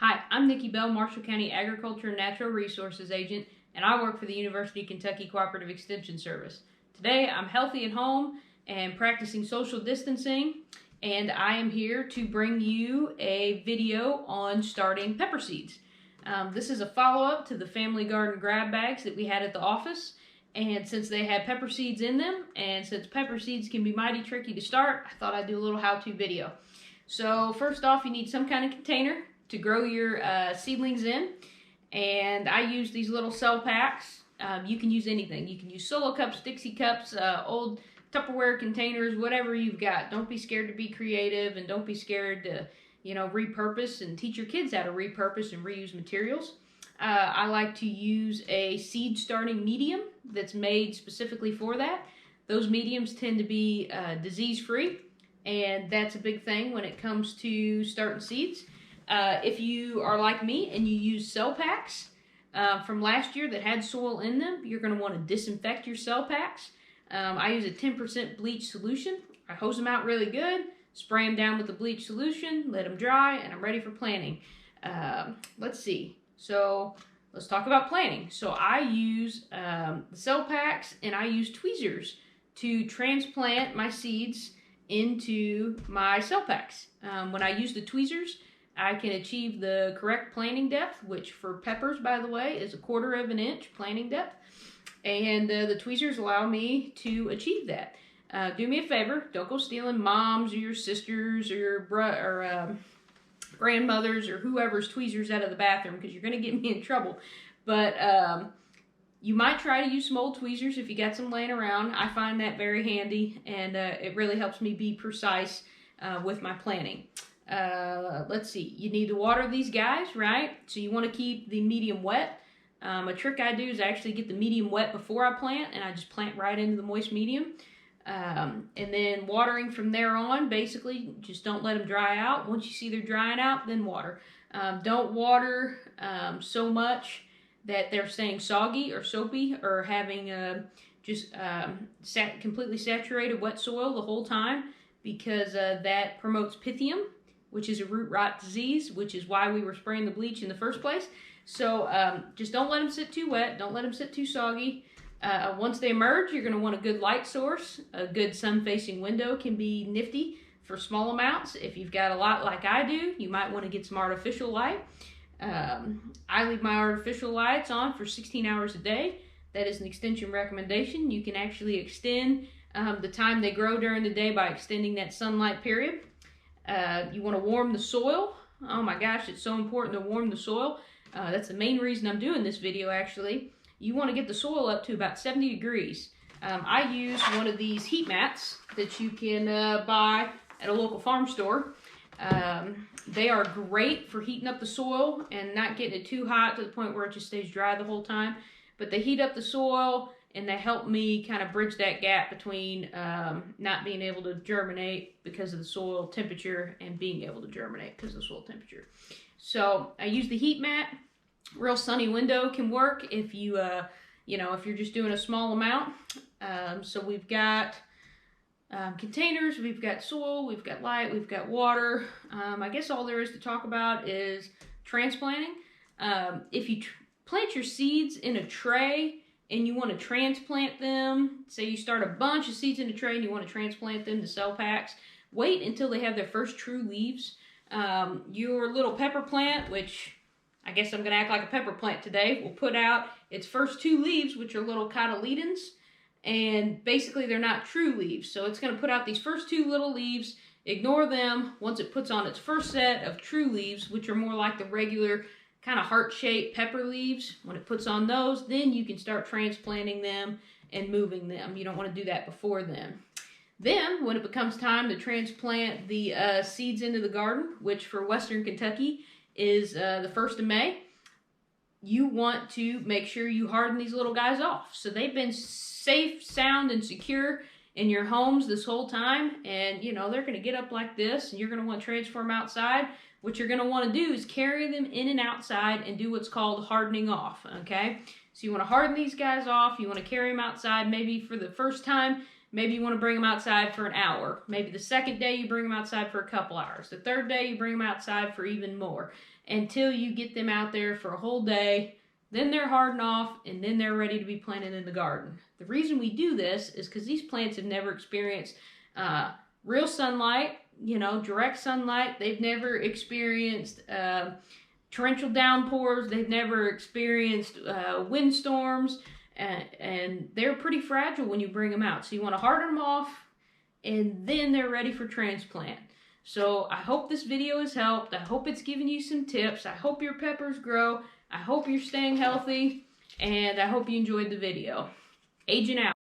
Hi, I'm Nikki Bell, Marshall County Agriculture and Natural Resources Agent, and I work for the University of Kentucky Cooperative Extension Service. Today, I'm healthy at home and practicing social distancing, and I am here to bring you a video on starting pepper seeds. This is a follow-up to the family garden grab bags that we had at the office, and since they had pepper seeds in them, and since pepper seeds can be mighty tricky to start, I thought I'd do a little how-to video. So first off, you need some kind of container to grow your seedlings in, and I use these little cell packs. You can use anything. You can use solo cups, Dixie cups, old Tupperware containers, whatever you've got. Don't be scared to be creative, and don't be scared to, repurpose and teach your kids how to repurpose and reuse materials. I like to use a seed starting medium that's made specifically for that. Those mediums tend to be disease-free, and that's a big thing when it comes to starting seeds. If you are like me and you use cell packs from last year that had soil in them, you're going to want to disinfect your cell packs. I use a 10% bleach solution. I hose them out really good, spray them down with the bleach solution, let them dry, and I'm ready for planting. Let's see. So let's talk about planting. So I use the cell packs, and I use tweezers to transplant my seeds into my cell packs. When I use the tweezers, I can achieve the correct planting depth, which for peppers, by the way, is 1/4 of an inch planting depth. And the tweezers allow me to achieve that. Do me a favor, don't go stealing mom's or your sister's or your grandmother's or whoever's tweezers out of the bathroom, because you're going to get me in trouble. But you might try to use some old tweezers if you got some laying around. I find that very handy, and it really helps me be precise with my planting. Let's see, you need to water these guys, right? So you want to keep the medium wet. A trick I do is actually get the medium wet before I plant, and I just plant right into the moist medium. And then watering from there on, basically, just don't let them dry out. Once you see they're drying out, then water. Don't water so much that they're staying soggy or soapy or having completely saturated wet soil the whole time, because that promotes pythium, which is a root rot disease, which is why we were spraying the bleach in the first place. So just don't let them sit too wet. Don't let them sit too soggy. Once they emerge, you're going to want a good light source. A good sun-facing window can be nifty for small amounts. If you've got a lot like I do, you might want to get some artificial light. I leave my artificial lights on for 16 hours a day. That is an extension recommendation. You can actually extend the time they grow during the day by extending that sunlight period. You want to warm the soil. Oh my gosh, it's so important to warm the soil. That's the main reason I'm doing this video, actually. You want to get the soil up to about 70 degrees. I use one of these heat mats that you can buy at a local farm store. They are great for heating up the soil and not getting it too hot to the point where it just stays dry the whole time. But they heat up the soil, and they help me kind of bridge that gap between not being able to germinate because of the soil temperature and being able to germinate because of the soil temperature. So I use the heat mat. Real sunny window can work if you, if you're just doing a small amount. So we've got containers, we've got soil, we've got light, we've got water. I guess all there is to talk about is transplanting. If you plant your seeds in a tray and you want to transplant them, say you start a bunch of seeds in a tray and you want to transplant them to cell packs, wait until they have their first true leaves. Your little pepper plant, which I guess I'm going to act like a pepper plant today, will put out its first 2 leaves, which are little cotyledons, and basically they're not true leaves. So it's going to put out these first 2 little leaves, ignore them. Once it puts on its first set of true leaves, which are more like the regular kind of heart-shaped pepper leaves, when it puts on those, then you can start transplanting them and moving them. You don't want to do that before then. Then, when it becomes time to transplant the seeds into the garden, which for Western Kentucky is the 1st of May, you want to make sure you harden these little guys off. So they've been safe, sound, and secure in your homes this whole time, and they're going to get up like this, and you're going to want to transfer them outside. What you're going to want to do is carry them in and outside and do what's called hardening off, okay? So you want to harden these guys off. You want to carry them outside maybe for the first time, maybe you want to bring them outside for an hour. Maybe the second day you bring them outside for a couple hours. The third day you bring them outside for even more, until you get them out there for a whole day. Then they're hardened off, and then they're ready to be planted in the garden. The reason we do this is because these plants have never experienced real sunlight, direct sunlight. They've never experienced torrential downpours. They've never experienced windstorms, and they're pretty fragile when you bring them out. So you want to harden them off, and then they're ready for transplant. So I hope this video has helped. I hope it's given you some tips. I hope your peppers grow. I hope you're staying healthy, and I hope you enjoyed the video. Aging out.